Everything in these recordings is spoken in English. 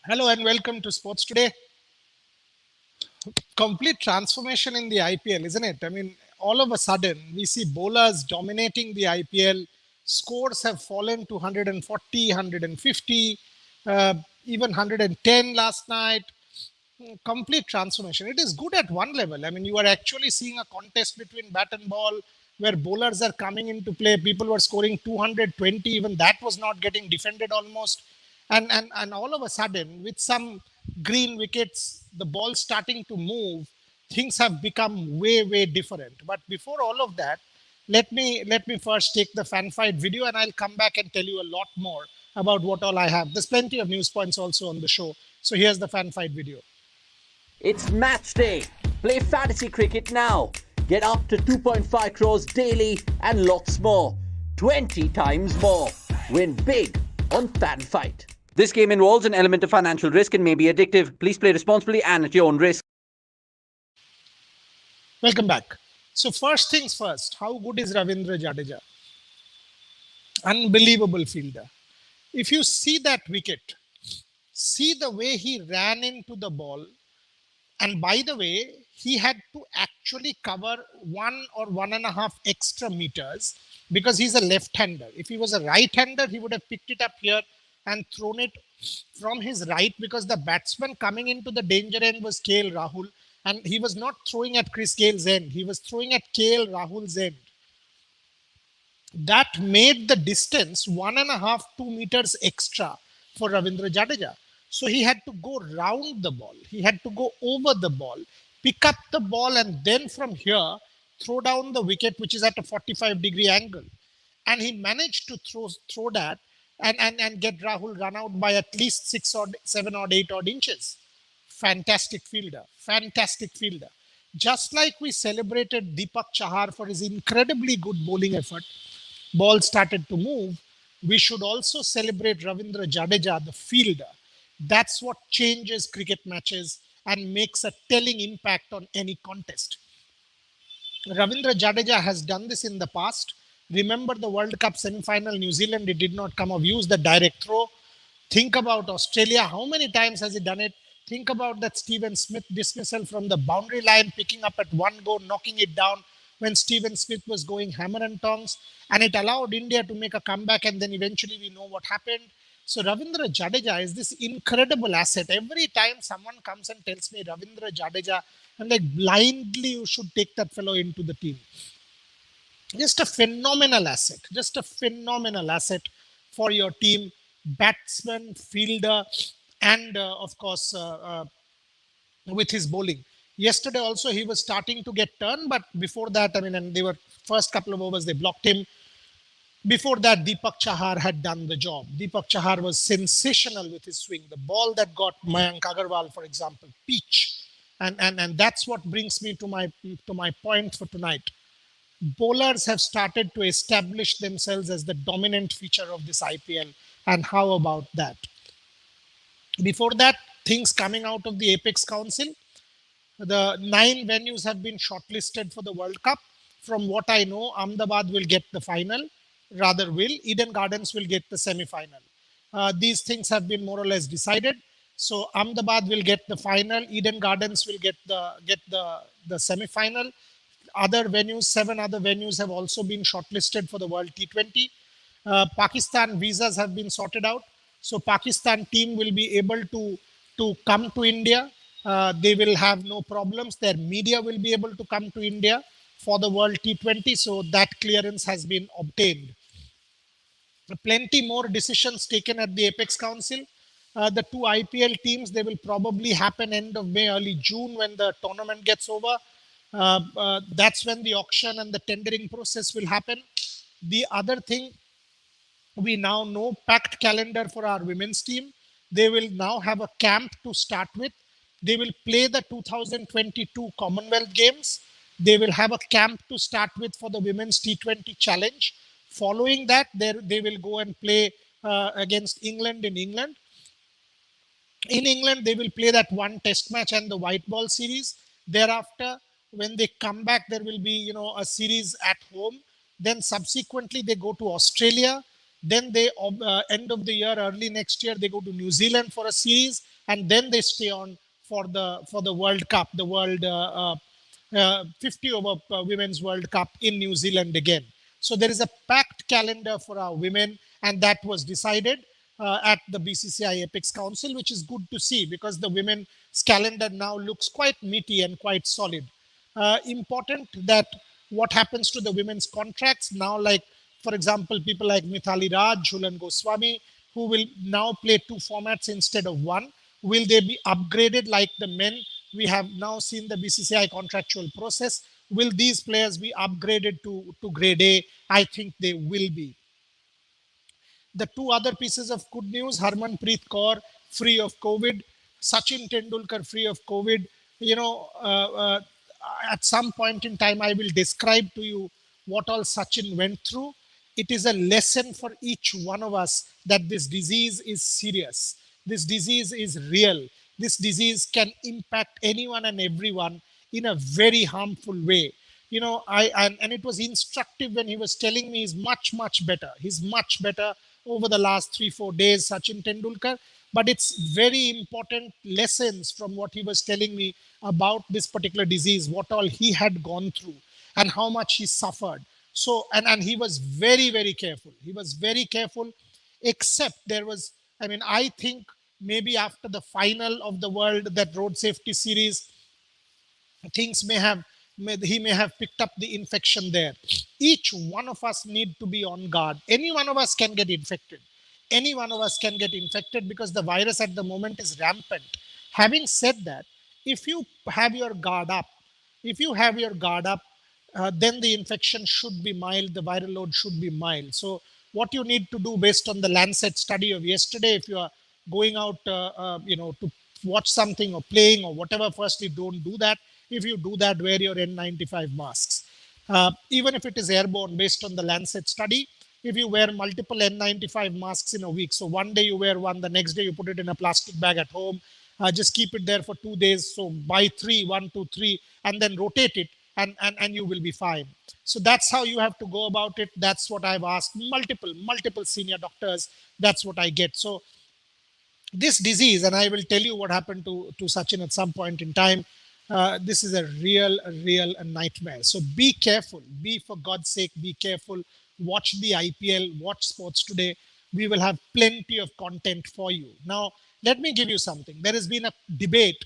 Hello and welcome to Sports Today. Complete transformation in the IPL, isn't it? I mean, all of a sudden, we see bowlers dominating the IPL. Scores have fallen to 140, 150, even 110 last night. Complete transformation. It is good at one level. I mean, you are actually seeing a contest between bat and ball where bowlers are coming into play. People were scoring 220, even that was not getting defended almost. And all of a sudden, with some green wickets, the ball starting to move, things have become way different. But before all of that, let me first take the fan fight video, and I'll come back and tell you a lot more about what all I have. There's plenty of news points also on the show. So here's the fan fight video. It's match day. Play fantasy cricket now. Get up to 2.5 crores daily and lots more. 20 times more. Win big on Fan Fight. This game involves an element of financial risk and may be addictive. Please play responsibly and at your own risk. Welcome back. So first things first, how good is Ravindra Jadeja? Unbelievable fielder. If you see that wicket, see the way he ran into the ball. And by the way, he had to actually cover 1 or 1.5 extra meters because he's a left-hander. If he was a right-hander, he would have picked it up here and thrown it from his right, because the batsman coming into the danger end was KL Rahul, and he was not throwing at Chris Gale's end. He was throwing at KL Rahul's end. That made the distance 1.5 2 meters extra for Ravindra Jadeja. So he had to go round the ball. He had to go over the ball, pick up the ball, and then from here throw down the wicket, which is at a 45-degree angle. And he managed to throw that and get Rahul run out by at least 6 or 7 or 8 inches. Fantastic fielder. Fantastic fielder. Just like we celebrated Deepak Chahar for his incredibly good bowling effort, ball started to move, we should also celebrate Ravindra Jadeja, the fielder. That's what changes cricket matches and makes a telling impact on any contest. Ravindra Jadeja has done this in the past. Remember the World Cup semi-final, New Zealand, it did not come off. Use the direct throw. Think about Australia. How many times has he done it? Think about that Steven Smith dismissal from the boundary line, picking up at one go, knocking it down when Steven Smith was going hammer and tongs. And it allowed India to make a comeback. And then eventually we know what happened. So Ravindra Jadeja is this incredible asset. Every time someone comes and tells me Ravindra Jadeja, I'm like, blindly you should take that fellow into the team. Just a phenomenal asset. Just a phenomenal asset for your team. Batsman, fielder, and of course, with his bowling. Yesterday also he was starting to get turned, but before that, I mean, and they were first couple of overs they blocked him. Before that, Deepak Chahar had done the job. Deepak Chahar was sensational with his swing. The ball that got Mayank Agarwal, for example, peach. And that's what brings me to my point for tonight. Bowlers have started to establish themselves as the dominant feature of this IPL. And how about that? Before that, things coming out of the Apex Council, the 9 venues have been shortlisted for the World Cup. From what I know, Ahmedabad will get the final, rather will. Eden Gardens will get the semi-final. These things have been more or less decided. So Ahmedabad will get the final. Eden Gardens will get the semi-final. Other venues, 7 other venues have also been shortlisted for the World T20. Pakistan visas have been sorted out. So Pakistan team will be able to come to India. They will have no problems. Their media will be able to come to India for the World T20. So that clearance has been obtained. Plenty more decisions taken at the Apex Council. The 2 IPL teams, they will probably happen end of May, early June when the tournament gets over. That's when the auction and the tendering process will happen. The other thing, we now know packed calendar for our women's team. They will now have a camp to start with. They will play the 2022 Commonwealth Games. They will have a camp to start with for the Women's T20 Challenge. Following that, they will go and play against England in England. In England, they will play that one test match and the white ball series. Thereafter, when they come back, there will be, a series at home. Then subsequently, they go to Australia. Then they end of the year, early next year, they go to New Zealand for a series, and then they stay on for the World Cup, the World 50 over Women's World Cup in New Zealand again. So there is a packed calendar for our women, and that was decided at the BCCI Apex Council, which is good to see because the women's calendar now looks quite meaty and quite solid. Important that what happens to the women's contracts now, like for example, people like Mithali Raj, Jhulan Goswami, who will now play two formats instead of one. Will they be upgraded like the men? We have now seen the BCCI contractual process. Will these players be upgraded to grade A? I think they will be. The two other pieces of good news: Harmanpreet Kaur free of COVID, Sachin Tendulkar free of COVID. You know, at some point in time, I will describe to you what all Sachin went through. It is a lesson for each one of us that this disease is serious. This disease is real. This disease can impact anyone and everyone in a very harmful way. You know, and it was instructive when he was telling me he's much better. He's much better over the last 3 4 days, Sachin Tendulkar. But it's very important lessons from what he was telling me about this particular disease, what all he had gone through and how much he suffered. So and he was very careful. He was very careful, except there was, I mean, I think maybe after the final of the world, that road safety series, things he may have picked up the infection there. Each one of us need to be on guard. Any one of us can get infected. Any one of us can get infected because the virus at the moment is rampant. Having said that, if you have your guard up, if you have your guard up, then the infection should be mild, the viral load should be mild. So what you need to do based on the Lancet study of yesterday, if you are going out, to watch something or playing or whatever, firstly, don't do that. If you do that, wear your N95 masks. Even if it is airborne, based on the Lancet study, if you wear multiple N95 masks in a week, so one day you wear one, the next day you put it in a plastic bag at home, just keep it there for 2 days. So buy three, 1 2 3, and then rotate it, and you will be fine. So that's how you have to go about it. That's what I've asked multiple senior doctors. That's what I get. So this disease, and I will tell you what happened to Sachin at some point in time. This is a real nightmare. So be careful. Be, for God's sake, be careful. Watch the IPL, watch Sports Today. We will have plenty of content for you. Now, let me give you something. There has been a debate.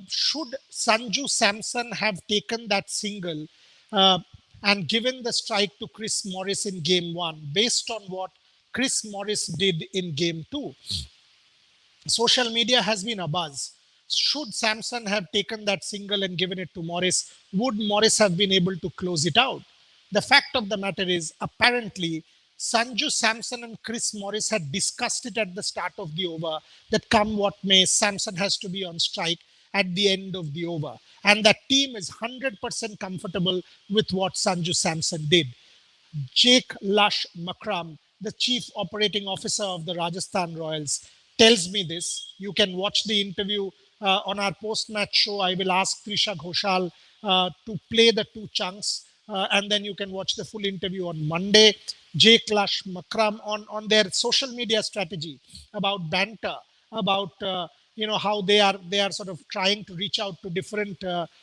Should Sanju Samson have taken that single uh, and given the strike to Chris Morris in game one, based on what Chris Morris did in game two? Social media has been abuzz. Should Samson have taken that single and given it to Morris? Would Morris have been able to close it out? The fact of the matter is, apparently, Sanju Samson and Chris Morris had discussed it at the start of the over that come what may, Samson has to be on strike at the end of the over. And that team is 100% comfortable with what Sanju Samson did. Jake Lush Makram, the chief operating officer of the Rajasthan Royals, tells me this. You can watch the interview on our post-match show. I will ask Trisha Ghoshal to play the two chunks, and then you can watch the full interview on Monday. Jake Lush Makram on their social media strategy about banter, about how they are sort of trying to reach out to different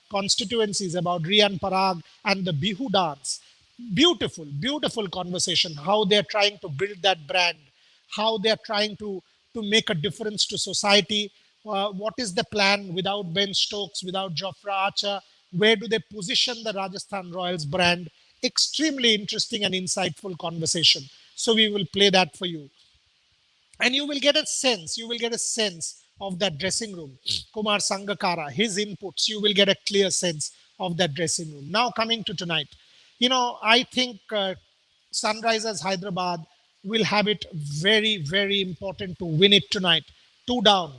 constituencies, about Rian Parag and the Bihu dance. Beautiful conversation, how they're trying to build that brand, how they're trying to make a difference to society. What is the plan without Ben Stokes, without Jofra Archer? Where do they position the Rajasthan Royals brand? Extremely interesting and insightful conversation. So we will play that for you, and you will get a sense of that dressing room. Kumar Sangakkara, his inputs, you will get a clear sense of that dressing room. Now, coming to tonight, I think Sunrisers Hyderabad will have it very important to win it tonight. Two down,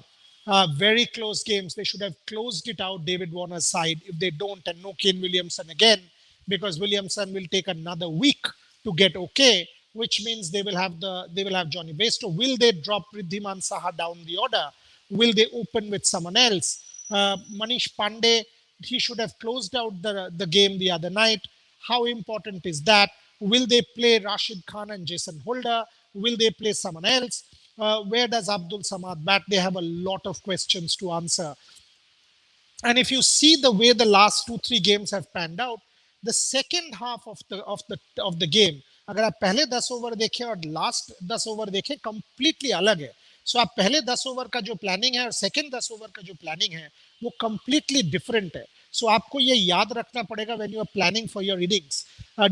very close games. They should have closed it out, David Warner's side. If they don't, and no Kane Williamson again, because Williamson will take another week to get okay, which means they will have Johnny Bairstow. Will they drop Riddhiman Saha down the order? Will they open with someone else? Manish Pandey, he should have closed out the game the other night. How important is that? Will they play Rashid Khan and Jason Holder? Will they play someone else? Where does Abdul Samad bat? They have a lot of questions to answer. And if you see the way the last 2-3 games have panned out, the second half of the game, अगर आप पहले 10 over देखें और last 10 over देखें, completely अलग है. सो आप पहले 10 ओवर का जो प्लानिंग है और सेकंड 10 ओवर का जो प्लानिंग है वो कंप्लीटली डिफरेंट है. सो आपको ये याद रखना पड़ेगा when you are planning for your innings.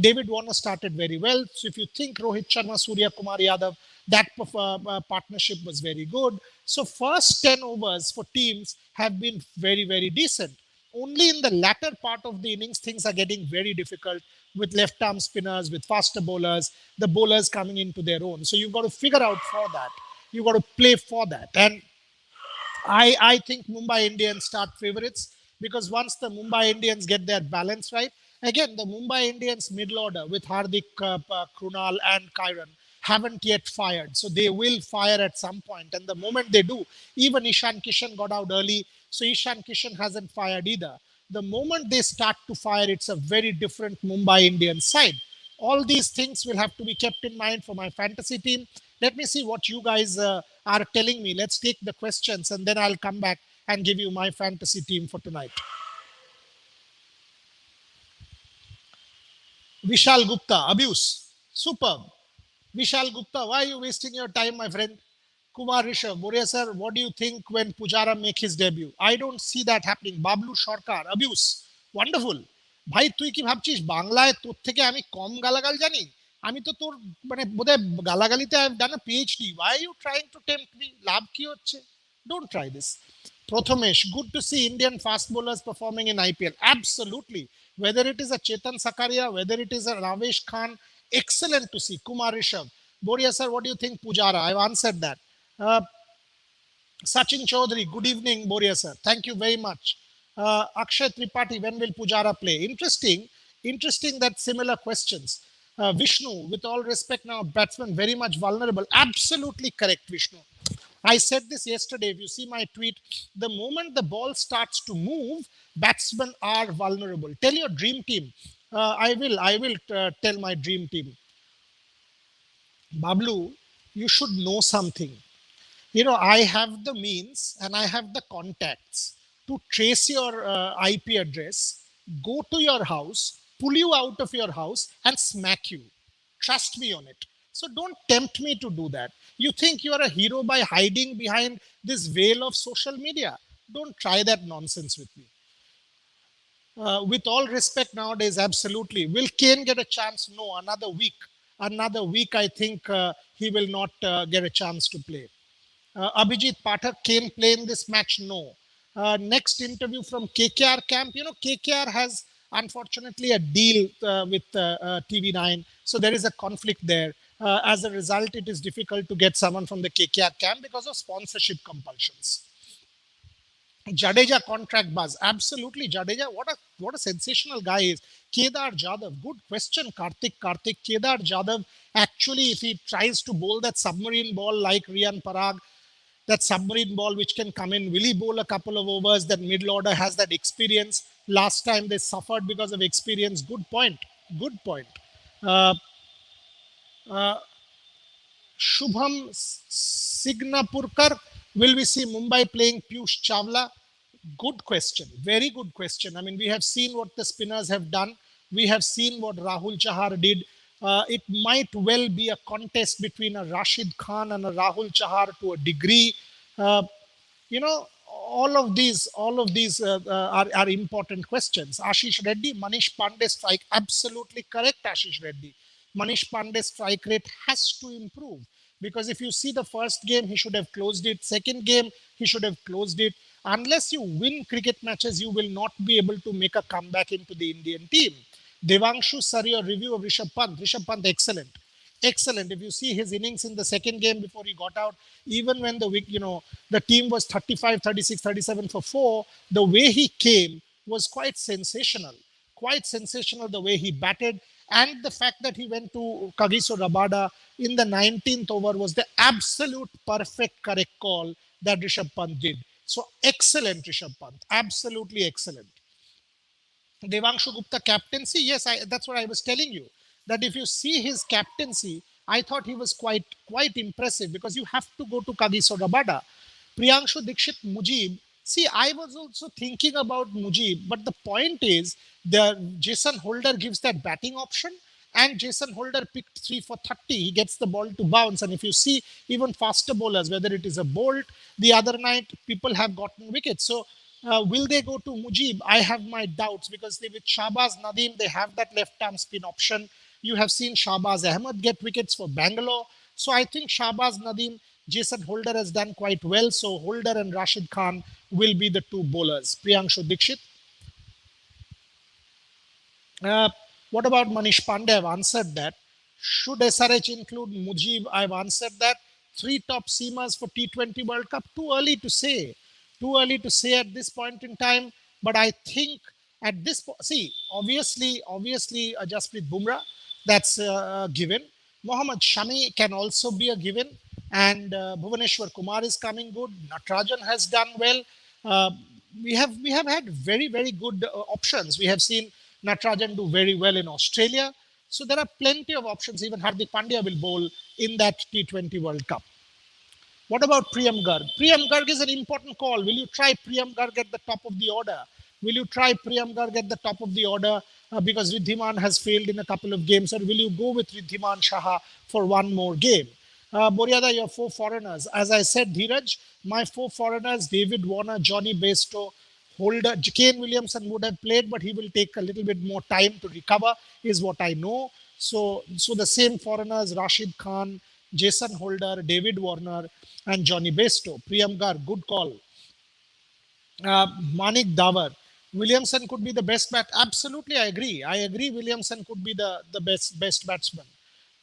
David Warner started very well. So if you think Rohit Sharma, Surya Kumar Yadav, that partnership was very good. So first 10 overs for teams have been very, very decent. Only in the latter part of the innings, things are getting very difficult with left arm spinners, with faster bowlers, the bowlers coming into their own. So you've got to figure out for that. You've got to play for that. And I think Mumbai Indians start favorites because once the Mumbai Indians get their balance right, again, the Mumbai Indians middle order with Hardik, Krunal, and Kyron haven't yet fired. So they will fire at some point. And the moment they do, even Ishan Kishan got out early. So Ishan Kishan hasn't fired either. The moment they start to fire, it's a very different Mumbai Indians side. All these things will have to be kept in mind for my fantasy team. Let me see what you guys are telling me. Let's take the questions and then I'll come back and give you my fantasy team for tonight. Vishal Gupta, abuse. Superb. Vishal Gupta, why are you wasting your time, my friend? Kumar Rishabh, Boria sir, what do you think when Pujara make his debut? I don't see that happening. Bablu Sharkar, abuse. Wonderful. ভাই তুই কি ভাবছিস বাংলায় তোর থেকে আমি কম গালাগাল জানি? আমি তো তোর মানে বোধহয় গালাগালিতে I have done a PhD. Why are you trying to tempt me? লাভ কি হচ্ছে? Don't try this. Prathamesh, good to see Indian fast bowlers performing in IPL. Absolutely. Whether it is a Chetan Sakaria, whether it is a Ravesh Khan, excellent to see. Kumar Rishabh. Boria sir, what do you think Pujara? I've answered that. Uh, Sachin Chaudhary, good evening, Boria sir. Thank you very much. Akshay Tripathi, when will Pujara play? Interesting that similar questions. Vishnu, with all respect now, batsman very much vulnerable. Absolutely correct, Vishnu. I said this yesterday. If you see my tweet, the moment the ball starts to move, batsmen are vulnerable. Tell your dream team. I will tell my dream team. Bablu, you should know something. I have the means and I have the contacts to trace your IP address, go to your house, pull you out of your house, and smack you. Trust me on it. So don't tempt me to do that. You think you are a hero by hiding behind this veil of social media. Don't try that nonsense with me. With all respect, nowadays, absolutely. Will Kane get a chance? No, another week. Another week, I think he will not get a chance to play. Abhijit Pathak, Kane play in this match? No. Next interview from KKR camp. KKR has unfortunately a deal with TV9. So there is a conflict there. As a result, it is difficult to get someone from the KKR camp because of sponsorship compulsions. Jadeja contract buzz. Absolutely, Jadeja. What a sensational guy is. Kedar Jadhav. Good question, Karthik. Kedar Jadhav. Actually, if he tries to bowl that submarine ball like Rian Parag, that submarine ball which can come in, will he bowl a couple of overs? That middle order has that experience. Last time they suffered because of experience. Good point. Good point. Uh, Shubham Signapurkar, will we see Mumbai playing Piyush Chawla? Good question. Very good question. I mean, we have seen what the spinners have done. We have seen what Rahul Chahar did. It might well be a contest between a Rashid Khan and a Rahul Chahar to a degree. Uh, you know, all of these are important questions. Ashish Reddy, Manish Pandey strike. Absolutely correct, Ashish Reddy. Manish Pandey's strike rate has to improve because if you see the first game, he should have closed it. Second game, he should have closed it. Unless you win cricket matches, you will not be able to make a comeback into the Indian team. Devanshu Sarya review of Rishabh Pant. Rishabh Pant, excellent. Excellent. If you see his innings in the second game before he got out, even when the team was 35, 36, 37 for four, the way he came was quite sensational. Quite sensational the way he batted. And the fact that he went to Kagiso Rabada in the 19th over was the absolute perfect correct call that Rishabh Pant did. So excellent, Rishabh Pant. Absolutely excellent. Devanshu Gupta captaincy. Yes, that's what I was telling you. that if you see his captaincy, I thought he was quite impressive, because you have to go to Kagiso Rabada. Priyanshu Dikshit, Mujib. See, I was also thinking about Mujib, but the point is the Jason Holder gives that batting option, and Jason Holder picked 3 for 30. He gets the ball to bounce, and if you see even faster bowlers, whether it is a Bolt, the other night people have gotten wickets. So will they go to Mujib? I have my doubts, because with Shahbaz Nadeem, they have that left arm spin option. You have seen Shahbaz Ahmed get wickets for Bangalore. So I think Shahbaz Nadeem, Jason Holder has done quite well. So Holder and Rashid Khan will be the two bowlers. Priyanshu Dikshit. Uh, what about Manish Pandey? I've answered that. Should SRH include Mujib? I've answered that. Three top seamers for T20 World Cup. Too early to say. Too early to say at this point in time. But I think at this see, obviously, Jasprit Bumrah, that's given. Mohammad Shami can also be a given, and Bhuvaneshwar Kumar is coming good. Natarajan has done well. Uh, we have had very good options. We have seen Natarajan do very well in Australia. So there are plenty of options. Even Hardik Pandya will bowl in that T20 World Cup. What about Priyam Garg? Priyam Garg is an important call. Will you try Priyam Garg at the top of the order? Will you try Priyam Garg at the top of the order because Riddhiman has failed in a couple of games? Or will you go with Riddhiman Shaha for one more game? Boriada, your four foreigners. As I said, Dheeraj, my four foreigners, David Warner, Johnny Bairstow, Holder, Kane Williamson would have played, but he will take a little bit more time to recover, is what I know. So the same foreigners, Rashid Khan, Jason Holder, David Warner, and Johnny Bairstow. Priyam Garg, good call. Manik Davar. Williamson could be the best bat. Absolutely, I agree. I agree. Williamson could be the best batsman.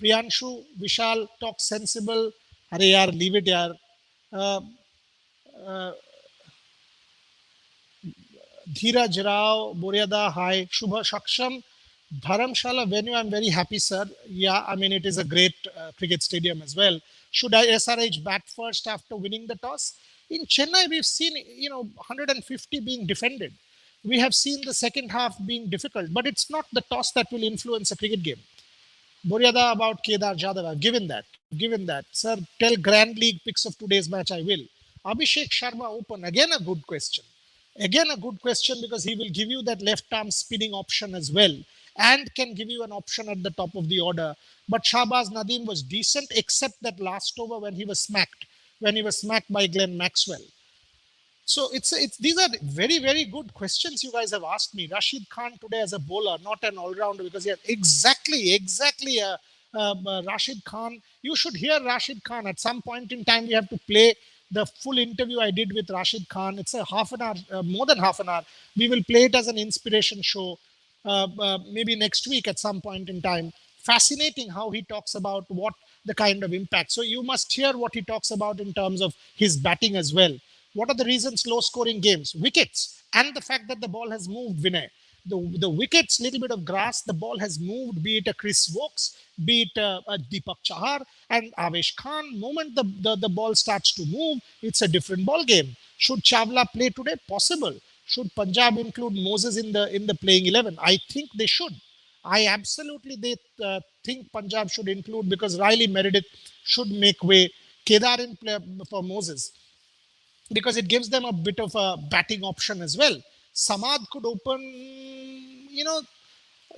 Priyanshu, Vishal, talk sensible. Arey yaar, leave it yaar. Uh, Dheeraj Rao, Boriada, hi. Shubha Shaksham, Dharamshala venue, I'm very happy, sir. Yeah, I mean, it is a great cricket stadium as well. Should I SRH bat first after winning the toss? In Chennai, we've seen, 150 being defended. We have seen the second half being difficult, but it's not the toss that will influence a cricket game. Boriada about Kedar Jadhav. I've given that. I've given that. Sir, tell Grand League picks of today's match. I will. Abhishek Sharma Open. Again, a good question. Again, a good question, because he will give you that left arm spinning option as well, and can give you an option at the top of the order. But Shahbaz Nadeem was decent, except that last over when he was smacked by Glenn Maxwell. So it's these are very good questions you guys have asked me. Rashid Khan today as a bowler, not an all rounder, because yeah, exactly. Rashid Khan. You should hear Rashid Khan at some point in time. We have to play the full interview I did with Rashid Khan. It's a half an hour, more than half an hour. We will play it as an inspiration show, maybe next week at some point in time. Fascinating how he talks about what the kind of impact. So you must hear what he talks about in terms of his batting as well. What are the reasons low scoring games? Wickets and the fact that the ball has moved, Vinay. The wickets, little bit of grass, the ball has moved, be it a Chris Wokes, be it a Deepak Chahar and Avesh Khan. Moment the ball starts to move, it's a different ball game. Should Chawla play today? Possible. Should Punjab include Moses in the playing 11? I think they should. I absolutely think Punjab should include, because Riley Meredith should make way. Kedar in play for Moses, because it gives them a bit of a batting option as well. Samad could open,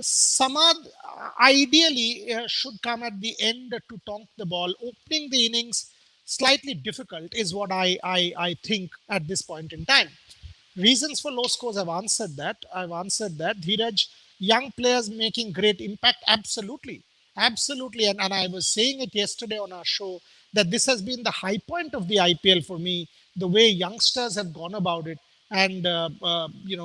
Samad ideally should come at the end to tonk the ball. Opening the innings slightly difficult is what I think at this point in time. Reasons for low scores, I've answered that. Dheeraj, young players making great impact. Absolutely. And I was saying it yesterday on our show that this has been the high point of the IPL for me, the way youngsters have gone about it and,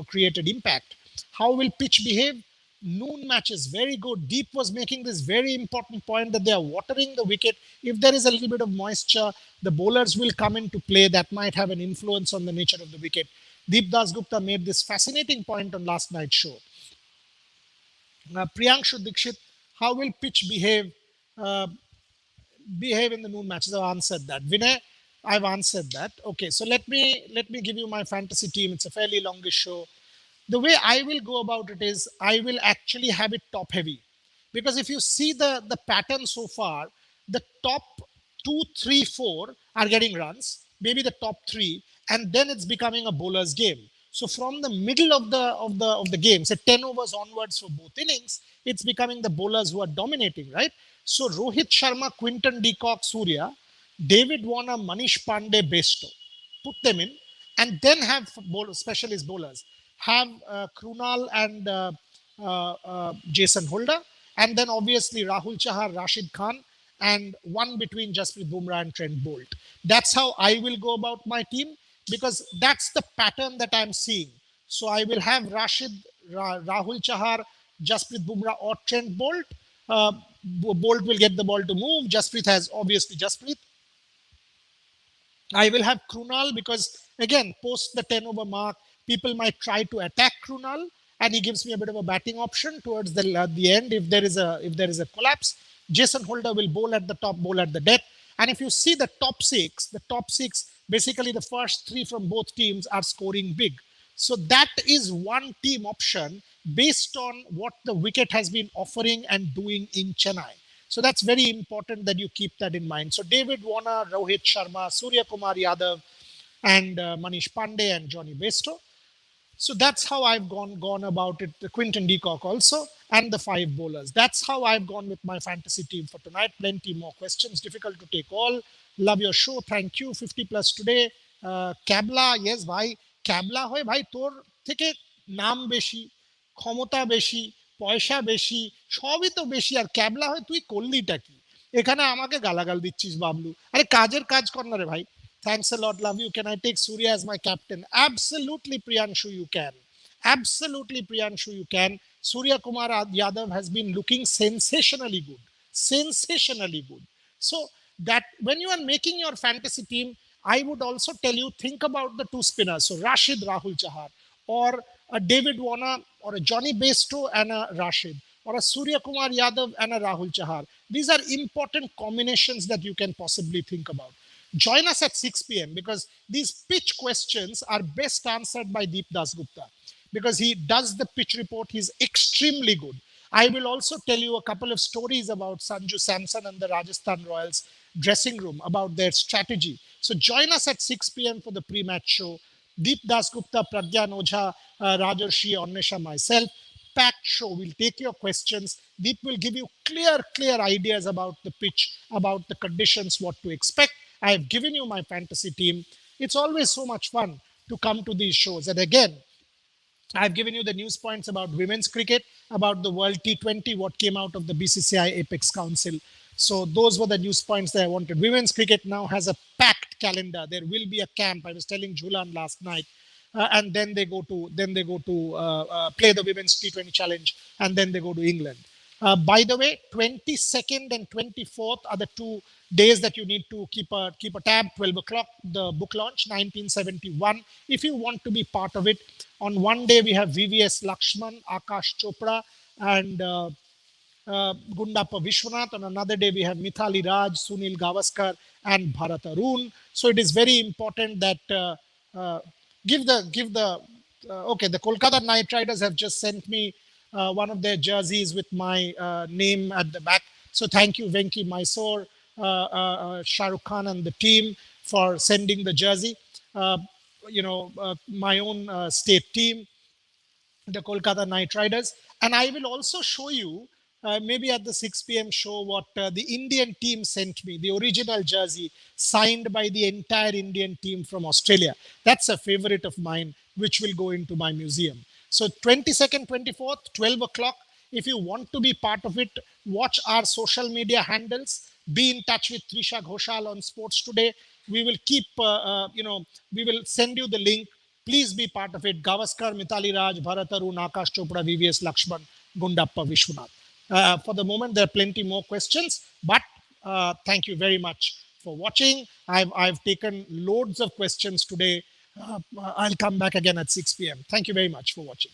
created impact. How will pitch behave? Noon matches, very good. Deep was making this very important point that they are watering the wicket. If there is a little bit of moisture, the bowlers will come into play. That might have an influence on the nature of the wicket. Deep Das Gupta made this fascinating point on last night's show. Priyanshu Dikshit, how will pitch uh, behave in the noon matches? I've answered that. Vinay, I've answered that. Okay, so let me give you my fantasy team. It's a fairly longish show. The way I will go about it is I will actually have it top heavy. Because if you see the pattern so far, the top two, three, four are getting runs, maybe the top three, and then it's becoming a bowler's game. So from the middle of the game, say 10 overs onwards for both innings, it's becoming the bowlers who are dominating, right? So Rohit Sharma, Quinton de Kock, Surya, David Warner, Manish Pandey, Besto, put them in, and then have specialist bowlers. Have Krunal and Jason Holder, and then obviously Rahul Chahar, Rashid Khan, and one between Jasprit Bumrah and Trent Bolt. That's how I will go about my team, because that's the pattern that I'm seeing. So I will have Rahul Chahar, Jasprit Bumrah, or Trent Bolt. Bolt will get the ball to move. Jasprit has obviously Jasprit. I will have Krunal because again, post the 10 over mark, people might try to attack Krunal, and he gives me a bit of a batting option towards the end if there is a collapse. Jason Holder will bowl at the top, bowl at the death. And if you see the top six, basically the first three from both teams are scoring big. So that is one team option based on what the wicket has been offering and doing in Chennai. So that's very important that you keep that in mind. So David Warner, Rohit Sharma, Surya Kumar Yadav, and Manish Pandey and Johnny Bairstow. So that's how I've gone about it. The Quinton de Kock also, and the five bowlers. That's how I've gone with my fantasy team for tonight. Plenty more questions. Difficult to take all. Love your show. Thank you. 50 plus today. Kabla, yes, ভাই ক্যাবলা হয় ভাই তোর থেকে নাম বেশি, ক্ষমতা বেশি, পয়সা বেশি, সবই তো বেশি, আর ক্যাবলা হয় তুই করলিটা কি? এখানে আমাকে গালাগাল দিচ্ছিস বাবলু, আরে কাজের কাজ কর না রে ভাই। Thanks a lot, love you. Can I take Surya as my captain? Absolutely, Priyanshu, you can. Absolutely, Priyanshu, you can. Surya Kumar Yadav has been looking sensationally good. Sensationally good. So that when you are making your fantasy team, I would also tell you, think about the two spinners. So Rashid, Rahul Chahar, or a David Warner, or a Johnny Bairstow and a Rashid, or a Surya Kumar Yadav and a Rahul Chahar. These are important combinations that you can possibly think about. Join us at 6 p.m. because these pitch questions are best answered by Deep Das Gupta, because he does the pitch report. He's extremely good. I will also tell you a couple of stories about Sanju Samson and the Rajasthan Royals dressing room, about their strategy. So join us at 6 p.m. for the pre-match show. Deep Das Gupta, Pragyan Ojha, Rajarshi, Annesha, myself. Packed show. We'll take your questions. Deep will give you clear ideas about the pitch, about the conditions, what to expect. I have given you my fantasy team. It's always so much fun to come to these shows. And again, I've given you the news points about women's cricket, about the World T20, what came out of the BCCI Apex Council. So those were the news points that I wanted. Women's cricket now has a packed calendar. There will be a camp. I was telling Julan last night. And then they go to play the women's T20 challenge, and then they go to England. By the way, 22nd and 24th are the 2 days that you need to keep a tab. 12 o'clock, the book launch, 1971. If you want to be part of it, on one day we have VVS Lakshman, Akash Chopra, and Gundappa Vishwanath. On another day, we have Mithali Raj, Sunil Gavaskar, and Bharat Arun. So it is very important that okay, the Kolkata Knight Riders have just sent me one of their jerseys with my name at the back. So thank you, Venki Mysore, Shah Rukh Khan and the team for sending the jersey. My own state team, the Kolkata Knight Riders. And I will also show you, maybe at the 6 p.m. show, what the Indian team sent me, the original jersey signed by the entire Indian team from Australia. That's a favorite of mine, which will go into my museum. So 22nd, 24th, 12 o'clock. If you want to be part of it, watch our social media handles. Be in touch with Trisha Ghoshal on Sports Today. We will keep, we will send you the link. Please be part of it. Gavaskar, Mithali Raj, Bharat Arun, Akash Chopra, VVS Lakshman, Gundappa Vishwanath. For the moment, there are plenty more questions, but thank you very much for watching. I've taken loads of questions today. I'll come back again at 6 p.m. Thank you very much for watching.